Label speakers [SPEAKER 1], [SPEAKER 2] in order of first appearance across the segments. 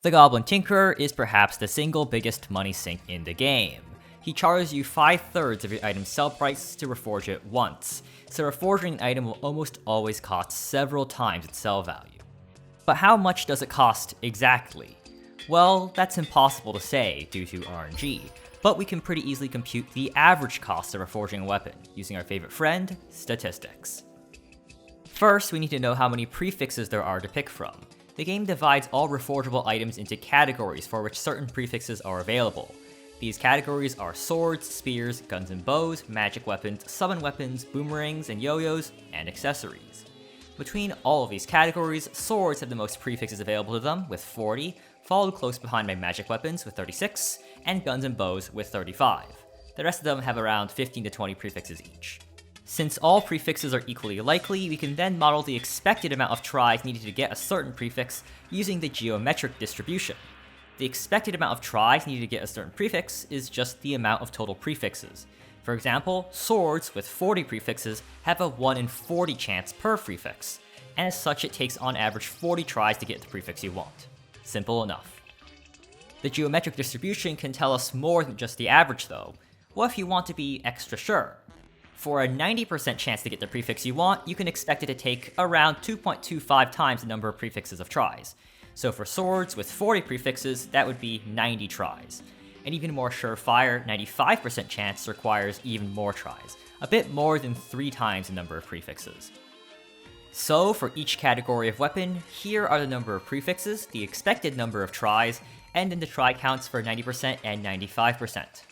[SPEAKER 1] The Goblin Tinkerer is perhaps the single biggest money sink in the game. He charges you 5/3 of your item's sell price to reforge it once, so reforging an item will almost always cost several times its sell value. But how much does it cost exactly? Well, that's impossible to say due to RNG, but we can pretty easily compute the average cost of reforging a weapon, using our favorite friend, statistics. First, we need to know how many prefixes there are to pick from. The game divides all reforgeable items into categories for which certain prefixes are available. These categories are swords, spears, guns and bows, magic weapons, summon weapons, boomerangs and yo-yos, and accessories. Between all of these categories, swords have the most prefixes available to them, with 40, followed close behind by magic weapons with 36, and guns and bows with 35. The rest of them have around 15 to 20 prefixes each. Since all prefixes are equally likely, we can then model the expected amount of tries needed to get a certain prefix using the geometric distribution. The expected amount of tries needed to get a certain prefix is just the amount of total prefixes. For example, swords with 40 prefixes have a 1 in 40 chance per prefix, and as such it takes on average 40 tries to get the prefix you want. Simple enough. The geometric distribution can tell us more than just the average though. What if you want to be extra sure? For a 90% chance to get the prefix you want, you can expect it to take around 2.25 times the number of prefixes of tries. So for swords with 40 prefixes, that would be 90 tries. An even more surefire 95% chance requires even more tries, a bit more than 3 times the number of prefixes. So for each category of weapon, here are the number of prefixes, the expected number of tries, and then the try counts for 90% and 95%.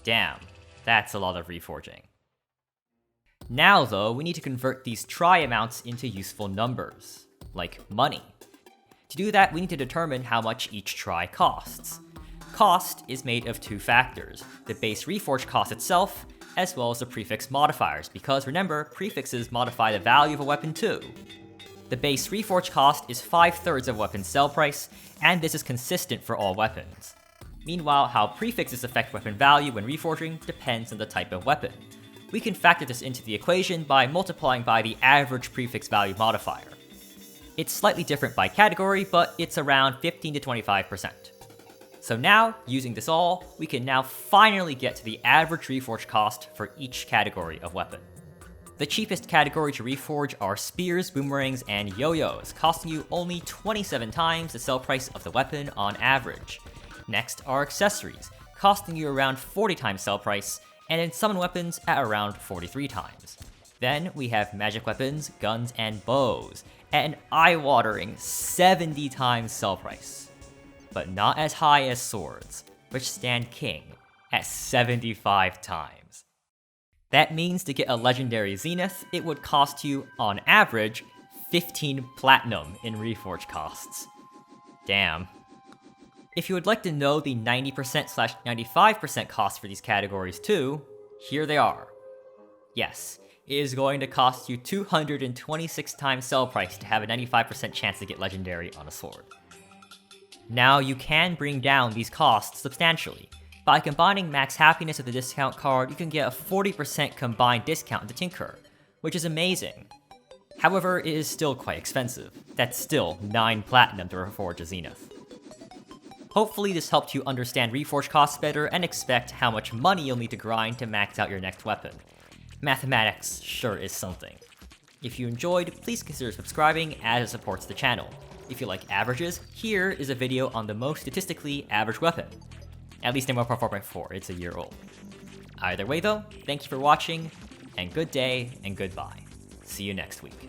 [SPEAKER 1] Damn, that's a lot of reforging. Now though, we need to convert these try amounts into useful numbers, like money. To do that, we need to determine how much each try costs. Cost is made of 2 factors, the base reforge cost itself, as well as the prefix modifiers, because remember, prefixes modify the value of a weapon too. The base reforge cost is 5/3 of a weapon's sell price, and this is consistent for all weapons. Meanwhile, how prefixes affect weapon value when reforging depends on the type of weapon. We can factor this into the equation by multiplying by the average prefix value modifier. It's slightly different by category, but it's around 15 to 25%. So now, using this all, we can now finally get to the average reforge cost for each category of weapon. The cheapest category to reforge are spears, boomerangs, and yo-yos, costing you only 27 times the sell price of the weapon on average. Next are accessories, costing you around 40 times sell price, and in summon weapons at around 43 times. Then we have magic weapons, guns, and bows, at an eye-watering 70 times sell price. But not as high as swords, which stand king at 75 times. That means to get a legendary zenith, it would cost you, on average, 15 platinum in reforge costs. Damn. If you would like to know the 90%/95% costs for these categories too, here they are. Yes, it is going to cost you 226 times sell price to have a 95% chance to get legendary on a sword. Now you can bring down these costs substantially. By combining max happiness with the discount card, you can get a 40% combined discount in the Tinkerer, which is amazing. However, it is still quite expensive. That's still 9 platinum to reforge a zenith. Hopefully this helped you understand reforge costs better and expect how much money you'll need to grind to max out your next weapon. Mathematics sure is something. If you enjoyed, please consider subscribing as it supports the channel. If you like averages, here is a video on the most statistically average weapon. At least in 1.4.4, it's a year old. Either way though, thank you for watching, and good day and goodbye. See you next week.